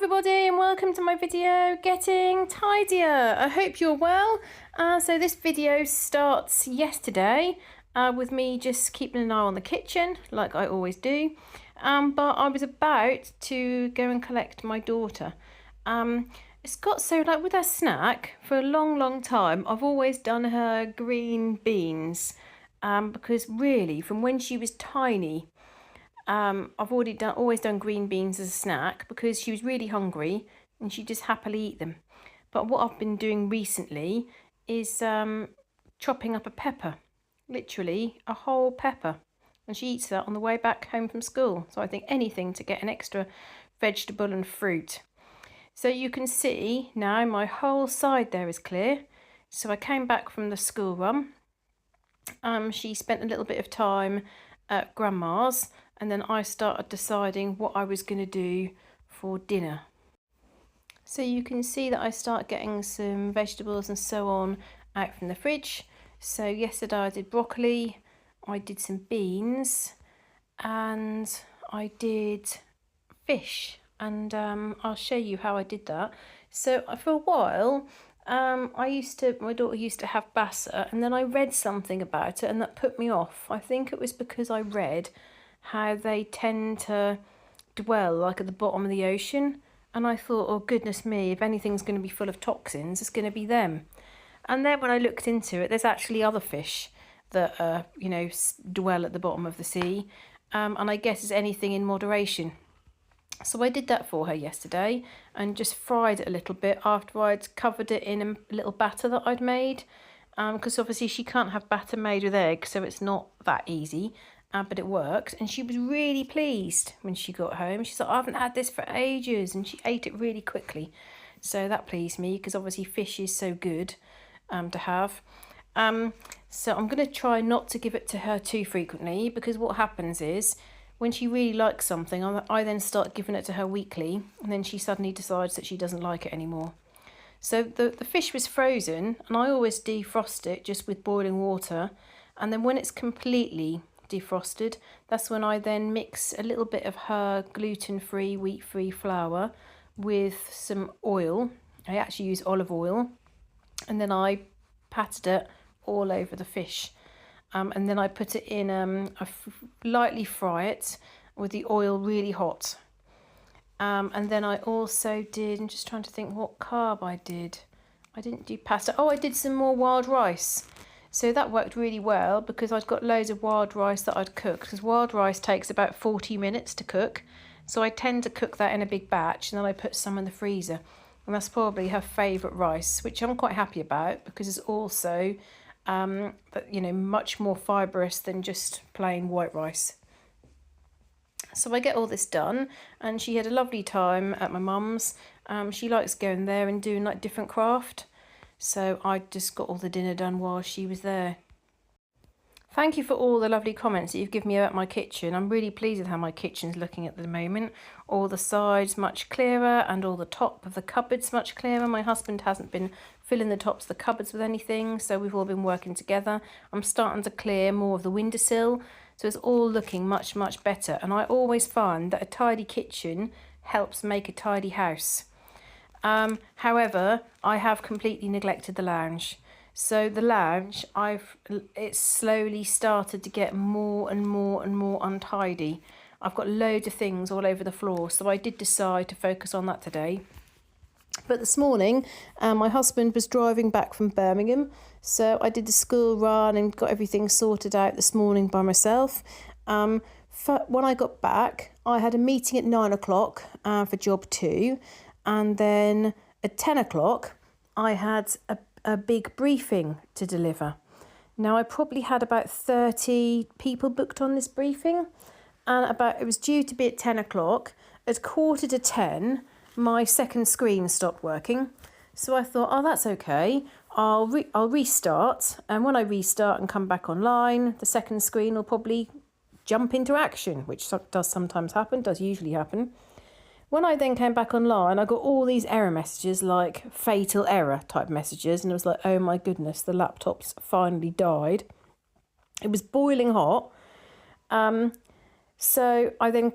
everybody and welcome to my video getting tidier. I hope you're well. So this video starts yesterday with me just keeping an eye on the kitchen like I always do, but I was about to go and collect my daughter. It's got so, like, with her snack for a long time I've always done her green beans, because really from when she was tiny I've always done green beans as a snack because she was really hungry and she just happily eat them. But what I've been doing recently is chopping up a pepper, literally a whole pepper, and she eats that on the way back home from school. So I think anything to get an extra vegetable and fruit. So you can see now my whole side there is clear. So I came back from the school run. She spent a little bit of time at Grandma's, and then I started deciding what I was going to do for dinner. So you can see that I start getting some vegetables and so on out from the fridge. So yesterday I did broccoli, I did some beans, and I did fish, and I'll show you how I did that. So for a while my daughter used to have bassa, and then I read something about it and that put me off. I think it was because I read how they tend to dwell like at the bottom of the ocean, and I thought, oh goodness me, if anything's going to be full of toxins, it's going to be them. And then when I looked into it, there's actually other fish that dwell at the bottom of the sea, and I guess it's anything in moderation. So I did that for her yesterday and just fried it a little bit after I'd covered it in a little batter that I'd made, because obviously she can't have batter made with eggs, so it's not that easy. But it worked, and she was really pleased when she got home. She said, I haven't had this for ages, and she ate it really quickly. So that pleased me, because obviously fish is so good to have. So I'm going to try not to give it to her too frequently, because what happens is when she really likes something, I then start giving it to her weekly, and then she suddenly decides that she doesn't like it anymore. So the fish was frozen, and I always defrost it just with boiling water, and then when it's completely defrosted, that's when I then mix a little bit of her gluten-free, wheat-free flour with some oil. I actually use olive oil, and then I patted it all over the fish, and then I put it in lightly fry it with the oil really hot, and then I also did, I'm just trying to think what carb I didn't do pasta. I did some more wild rice. So that worked really well because I'd got loads of wild rice that I'd cooked, because wild rice takes about 40 minutes to cook. So I tend to cook that in a big batch, and then I put some in the freezer. And that's probably her favourite rice, which I'm quite happy about because it's also, much more fibrous than just plain white rice. So I get all this done, and she had a lovely time at my mum's. She likes going there and doing like different craft. So I just got all the dinner done while she was there. Thank you for all the lovely comments that you've given me about my kitchen. I'm really pleased with how my kitchen's looking at the moment. All the sides much clearer, and all the top of the cupboards much clearer. My husband hasn't been filling the tops of the cupboards with anything, so we've all been working together. I'm starting to clear more of the windowsill, so it's all looking much better. And I always find that a tidy kitchen helps make a tidy house. However, I have completely neglected the lounge. So the lounge, it's slowly started to get more and more untidy. I've got loads of things all over the floor, so I did decide to focus on that today. But this morning, my husband was driving back from Birmingham, so I did the school run and got everything sorted out this morning by myself. When I got back, I had a meeting at 9 o'clock for job 2. And then at 10 o'clock, I had a big briefing to deliver. Now, I probably had about 30 people booked on this briefing. And it was due to be at 10 o'clock. At 9:45, my second screen stopped working. So I thought, oh, that's okay. I'll restart. And when I restart and come back online, the second screen will probably jump into action, which does sometimes happen, does usually happen. When I then came back online, I got all these error messages, like fatal error type messages, and it was like, oh my goodness, the laptop's finally died. It was boiling hot. So I then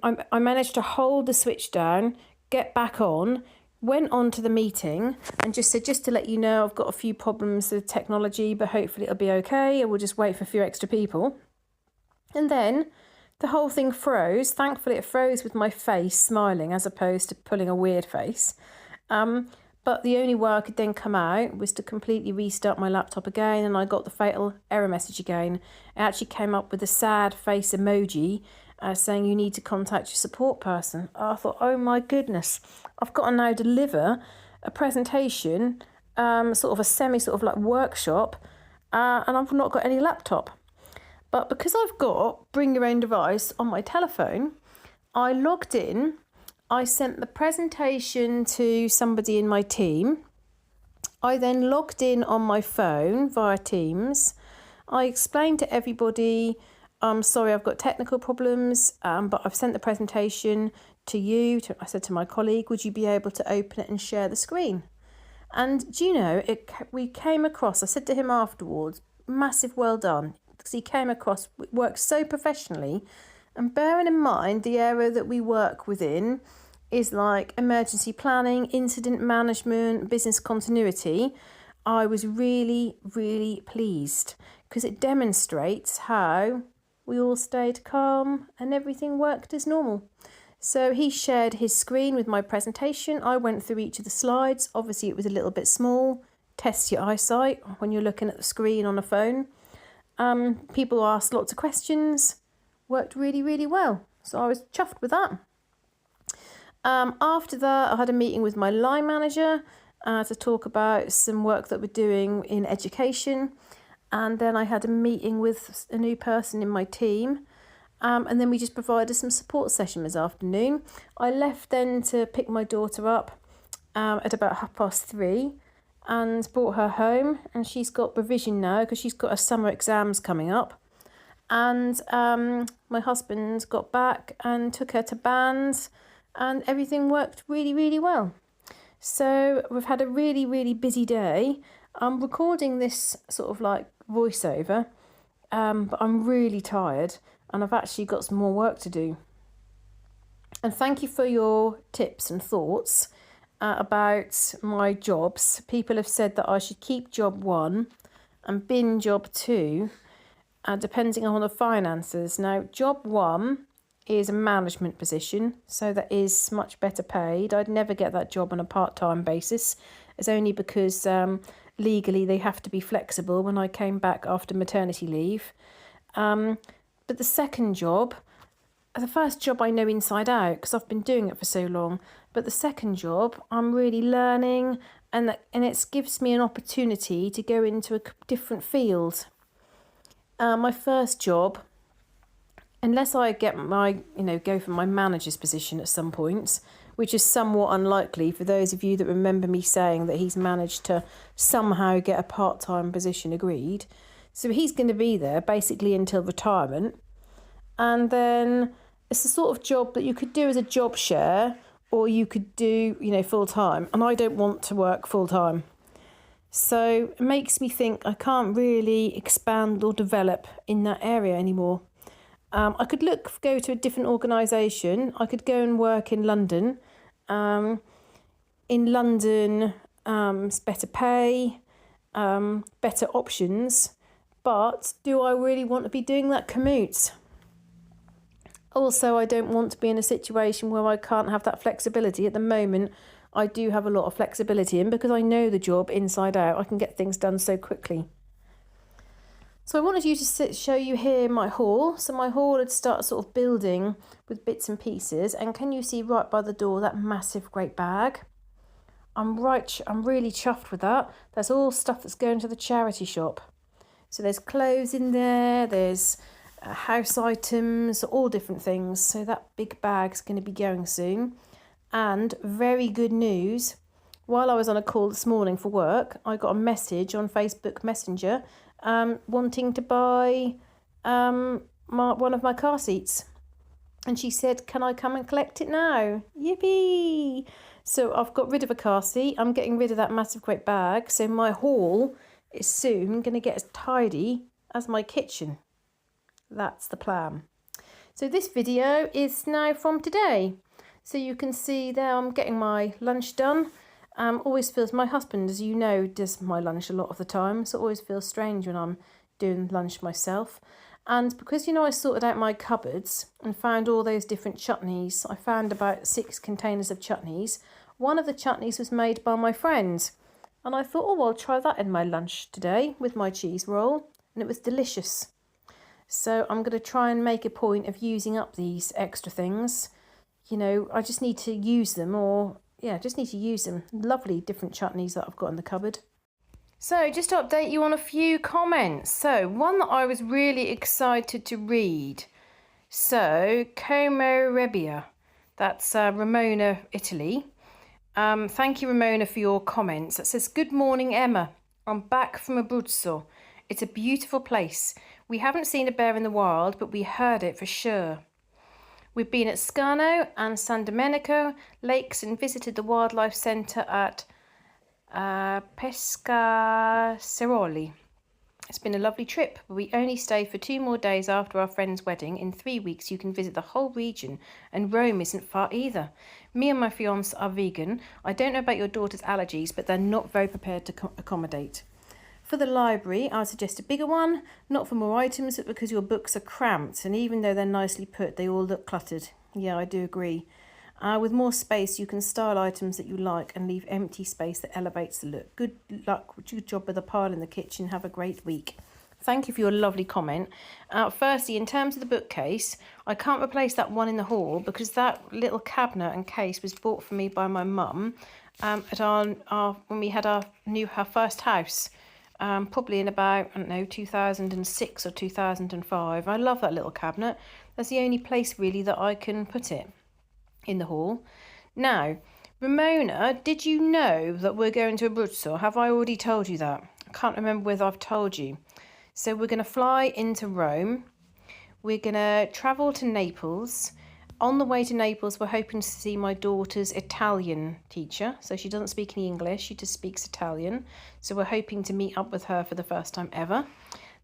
I managed to hold the switch down, get back on, went on to the meeting and just said, just to let you know, I've got a few problems with technology, but hopefully it'll be okay. And we'll just wait for a few extra people. And then the whole thing froze. Thankfully, it froze with my face smiling as opposed to pulling a weird face. But the only way I could then come out was to completely restart my laptop again, and I got the fatal error message again. It actually came up with a sad face emoji saying you need to contact your support person. I thought, oh my goodness, I've got to now deliver a presentation, sort of a sort of like workshop, and I've not got any laptop. But because I've got bring your own device on my telephone, I logged in. I sent the presentation to somebody in my team. I then logged in on my phone via Teams. I explained to everybody, I'm sorry, I've got technical problems, but I've sent the presentation to you. I said to my colleague, would you be able to open it and share the screen? And do you know, we came across, I said to him afterwards, massive well done, because he came across, worked so professionally. And bearing in mind the area that we work within is like emergency planning, incident management, business continuity, I was really, really pleased because it demonstrates how we all stayed calm and everything worked as normal. So he shared his screen with my presentation. I went through each of the slides. Obviously, it was a little bit small. Test your eyesight when you're looking at the screen on a phone. People asked lots of questions. Worked really, really well. So I was chuffed with that. After that, I had a meeting with my line manager to talk about some work that we're doing in education. And then I had a meeting with a new person in my team. And then we just provided some support session this afternoon. I left then to pick my daughter up at about 3:30 and brought her home. And she's got revision now because she's got her summer exams coming up. And my husband got back and took her to band, and everything worked really, really well. So we've had a really, really busy day. I'm recording this sort of like voiceover, but I'm really tired and I've actually got some more work to do. And thank you for your tips and thoughts about my jobs. People have said that I should keep job 1 and bin job 2, depending on the finances. Now, job 1 is a management position, so that is much better paid. I'd never get that job on a part-time basis. It's only because legally they have to be flexible when I came back after maternity leave. But the second job, the first job I know inside out because I've been doing it for so long, but the second job I'm really learning, and it gives me an opportunity to go into a different field. My first job, unless I get go for my manager's position at some point, which is somewhat unlikely for those of you that remember me saying that he's managed to somehow get a part-time position agreed. So he's going to be there basically until retirement. And then it's the sort of job that you could do as a job share, or you could do, full-time. And I don't want to work full-time. So it makes me think I can't really expand or develop in that area anymore. I could go to a different organisation. I could go and work in London. In London, it's better pay, better options. But do I really want to be doing that commute? Also, I don't want to be in a situation where I can't have that flexibility. At the moment, I do have a lot of flexibility, and because I know the job inside out, I can get things done so quickly. So I wanted you to show you here my haul. So my haul had started sort of building with bits and pieces. And can you see right by the door that massive great bag? I'm really chuffed with that. That's all stuff that's going to the charity shop. So there's clothes in there, there's house items, all different things. So that big bag's going to be going soon. And very good news, while I was on a call this morning for work, I got a message on Facebook Messenger wanting to buy one of my car seats. And she said, can I come and collect it now? Yippee! So I've got rid of a car seat. I'm getting rid of that massive great bag. So my haul is soon going to get as tidy as my kitchen. That's the plan. So this video is now from today. So you can see there I'm getting my lunch done. Always feels, my husband, as you know, does my lunch a lot of the time, so it always feels strange when I'm doing lunch myself. And because, you know, I sorted out my cupboards and found all those different chutneys, I found about 6 containers of chutneys. One of the chutneys was made by my friend, and I thought, oh, well, I'll try that in my lunch today with my cheese roll, and it was delicious. So I'm going to try and make a point of using up these extra things. You know, I just need to use them, or yeah, just need to use them. Lovely different chutneys that I've got in the cupboard. So just to update you on a few comments. So one that I was really excited to read. So Como Rebbia, that's Ramona, Italy. Thank you, Ramona, for your comments. It says, good morning, Emma. I'm back from Abruzzo. It's a beautiful place. We haven't seen a bear in the wild, but we heard it for sure. We've been at Scano and San Domenico lakes and visited the wildlife centre at Pescasseroli. It's been a lovely trip, but we only stay for 2 more days after our friend's wedding. In 3 weeks you can visit the whole region, and Rome isn't far either. Me and my fiance are vegan. I don't know about your daughter's allergies, but they're not very prepared to accommodate. For the library, I would suggest a bigger one, not for more items, but because your books are cramped, and even though they're nicely put, they all look cluttered. Yeah, I do agree. With more space, you can style items that you like and leave empty space that elevates the look. Good luck, good job with the pile in the kitchen. Have a great week. Thank you for your lovely comment. Firstly, in terms of the bookcase, I can't replace that one in the hall because that little cabinet and case was bought for me by my mum at our when we had our first house. Probably in about, I don't know, 2006 or 2005. I love that little cabinet. That's the only place really that I can put it, in the hall. Now, Ramona, did you know that we're going to Abruzzo? Have I already told you that? I can't remember whether I've told you. So we're going to fly into Rome. We're going to travel to Naples. On the way to Naples, we're hoping to see my daughter's Italian teacher. So she doesn't speak any English, she just speaks Italian. So we're hoping to meet up with her for the first time ever.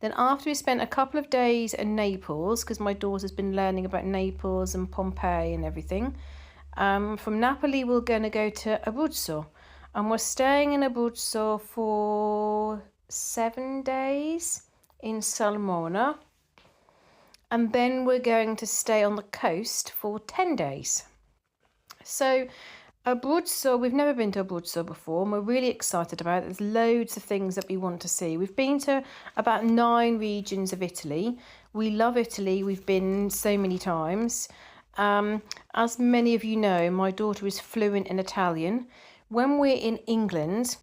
Then after we spent a couple of days in Naples, because my daughter's been learning about Naples and Pompeii and everything, from Napoli we're going to go to Abruzzo. And we're staying in Abruzzo for 7 days in Salmona. And then we're going to stay on the coast for 10 days. So Abruzzo, we've never been to Abruzzo before, and we're really excited about it. There's loads of things that we want to see. We've been to about 9 regions of Italy. We love Italy. We've been so many times. As many of you know, my daughter is fluent in Italian. When we're in England,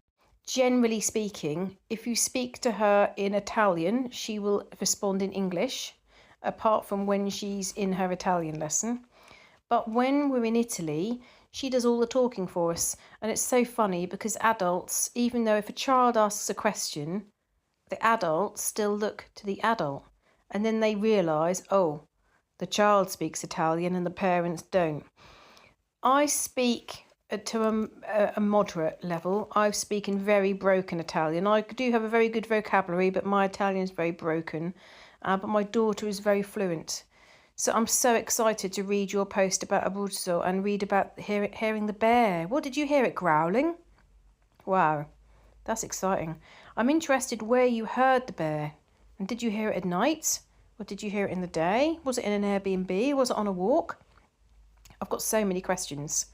generally speaking, if you speak to her in Italian, she will respond in English, apart from when she's in her Italian lesson. But when we're in Italy, she does all the talking for us. And it's so funny because adults, even though if a child asks a question, the adults still look to the adult. And then they realise, oh, the child speaks Italian and the parents don't. I speak to a moderate level. I speak in very broken Italian. I do have a very good vocabulary, but my Italian is very broken. But my daughter is very fluent. So I'm so excited to read your post about Abruzzo and read about hearing the bear. What, did you hear it growling? Wow, that's exciting. I'm interested where you heard the bear. And did you hear it at night? Or did you hear it in the day? Was it in an Airbnb? Was it on a walk? I've got so many questions.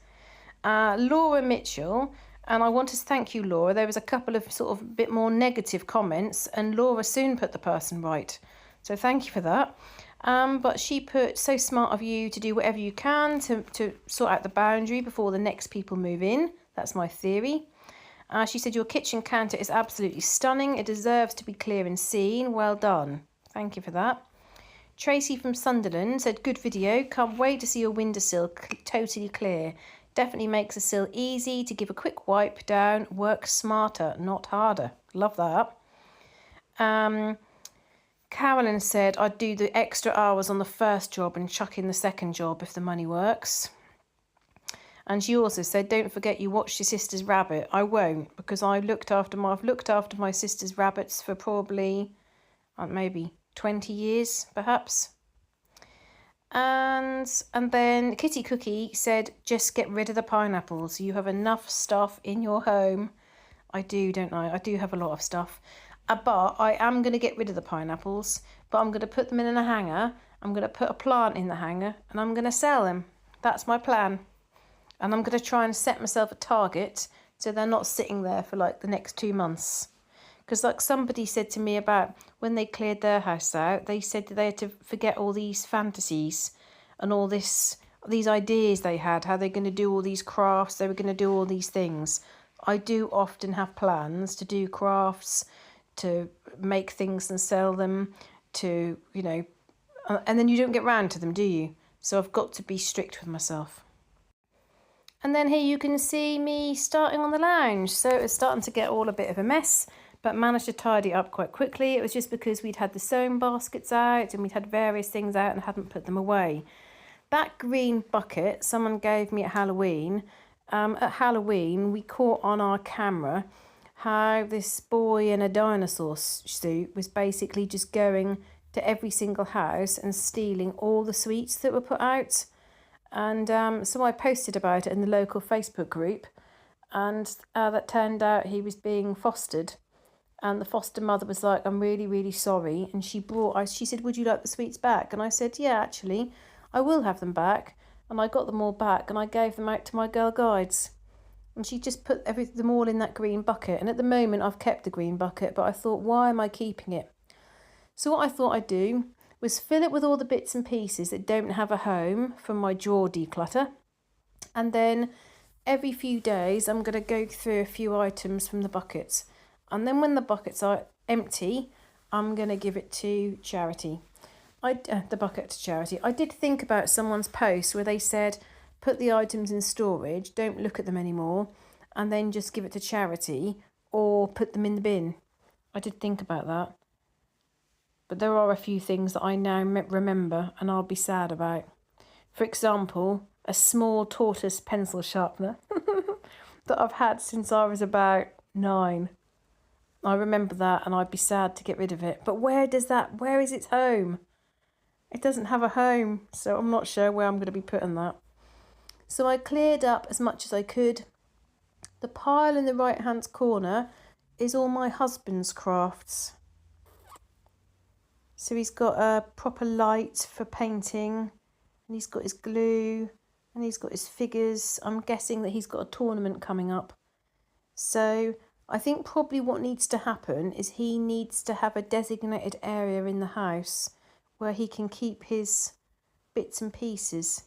Laura Mitchell, and I want to thank you, Laura. There was a couple of sort of bit more negative comments, and Laura soon put the person right. So thank you for that. But she put, so smart of you to do whatever you can to sort out the boundary before the next people move in. That's my theory. She said, your kitchen counter is absolutely stunning. It deserves to be clear and seen. Well done. Thank you for that. Tracy from Sunderland said, good video. Can't wait to see your windowsill totally clear. Definitely makes the sill easy to give a quick wipe down. Work smarter, not harder. Love that. Carolyn said, I'd do the extra hours on the first job and chuck in the second job if the money works. And she also said, don't forget you watched your sister's rabbit. I won't, because I've looked after my sister's rabbits for probably, maybe 20 years, perhaps. And then Kitty Cookie said, just get rid of the pineapples. You have enough stuff in your home. I do, don't I? I do have a lot of stuff. But I am going to get rid of the pineapples, but I'm going to put them in a hanger. I'm going to put a plant in the hanger and I'm going to sell them. That's my plan. And I'm going to try and set myself a target so they're not sitting there for like the next 2 months. Because like somebody said to me about when they cleared their house out, they said that they had to forget all these fantasies and all these ideas they had, how they're going to do all these crafts, they were going to do all these things. I do often have plans to do crafts, to make things and sell them, to, you know, and then you don't get round to them, do you? So I've got to be strict with myself. And then here you can see me starting on the lounge. So it's starting to get all a bit of a mess, but managed to tidy up quite quickly. It was just because we'd had the sewing baskets out and we'd had various things out and hadn't put them away. That green bucket someone gave me at Halloween. At Halloween, we caught on our camera how this boy in a dinosaur suit was basically just going to every single house and stealing all the sweets that were put out. And so I posted about it in the local Facebook group, and that turned out he was being fostered. And the foster mother was like, I'm really, really sorry. And she said, would you like the sweets back? And I said, yeah, actually, I will have them back. And I got them all back and I gave them out to my girl guides. And she just put them all in that green bucket. And at the moment, I've kept the green bucket, but I thought, why am I keeping it? So what I thought I'd do was fill it with all the bits and pieces that don't have a home from my drawer declutter. And then every few days, I'm going to go through a few items from the buckets. And then when the buckets are empty, I'm going to give it to charity. The bucket to charity. I did think about someone's post where they said, put the items in storage, don't look at them anymore, and then just give it to charity or put them in the bin. I did think about that. But there are a few things that I now remember and I'll be sad about. For example, a small tortoise pencil sharpener that I've had since I was about 9. I remember that and I'd be sad to get rid of it. But where is its home? It doesn't have a home, so I'm not sure where I'm going to be putting that. So I cleared up as much as I could. The pile in the right-hand corner is all my husband's crafts. So he's got a proper light for painting, and he's got his glue, and he's got his figures. I'm guessing that he's got a tournament coming up. So I think probably what needs to happen is he needs to have a designated area in the house where he can keep his bits and pieces.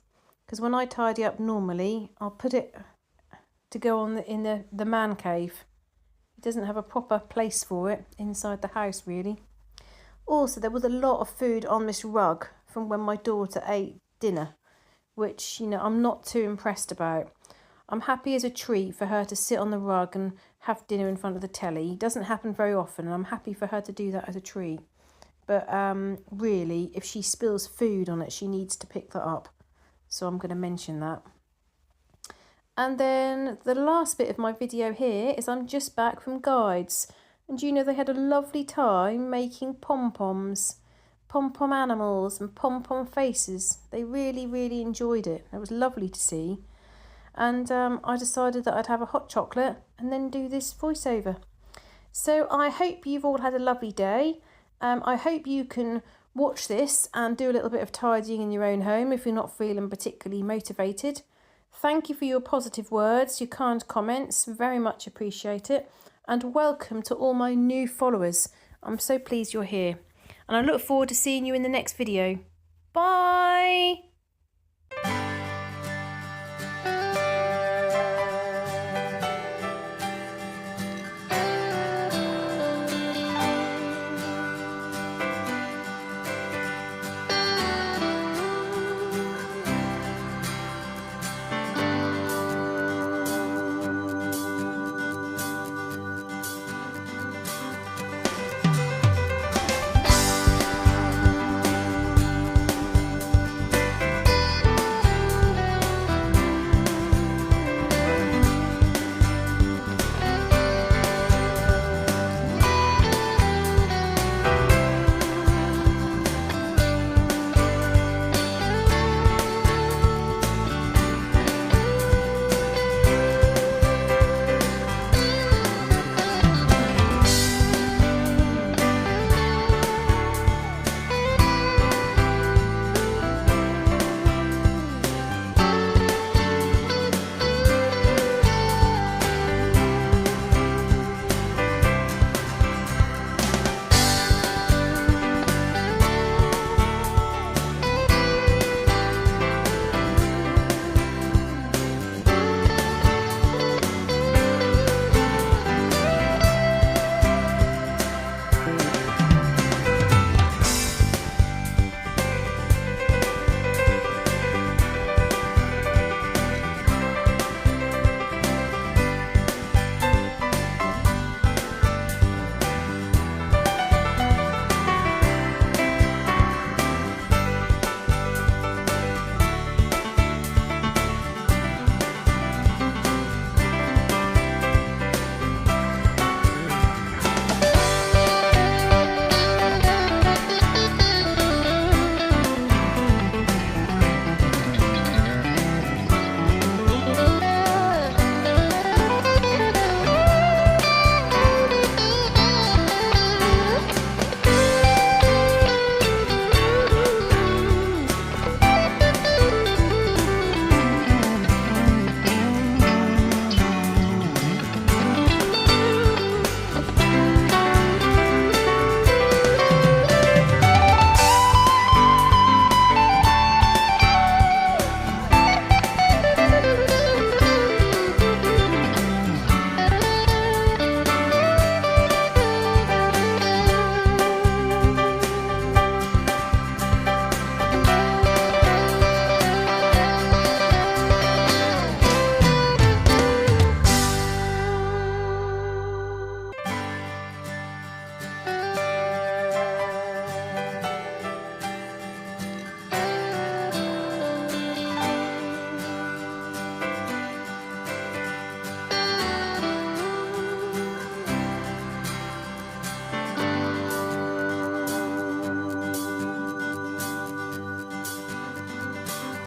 Because when I tidy up normally, I'll put it to go on in the man cave. He doesn't have a proper place for it inside the house, really. Also, there was a lot of food on this rug from when my daughter ate dinner, which, you know, I'm not too impressed about. I'm happy as a treat for her to sit on the rug and have dinner in front of the telly. It doesn't happen very often, and I'm happy for her to do that as a treat. But really, if she spills food on it, she needs to pick that up. So I'm going to mention that. And then the last bit of my video here is I'm just back from Guides. And you know, they had a lovely time making pom-poms, pom-pom animals and pom-pom faces. They really, really enjoyed it. It was lovely to see. And I decided that I'd have a hot chocolate and then do this voiceover. So I hope you've all had a lovely day. I hope you can watch this and do a little bit of tidying in your own home if you're not feeling particularly motivated. Thank you for your positive words, your kind comments, very much appreciate it. And welcome to all my new followers. I'm so pleased you're here. And I look forward to seeing you in the next video. Bye!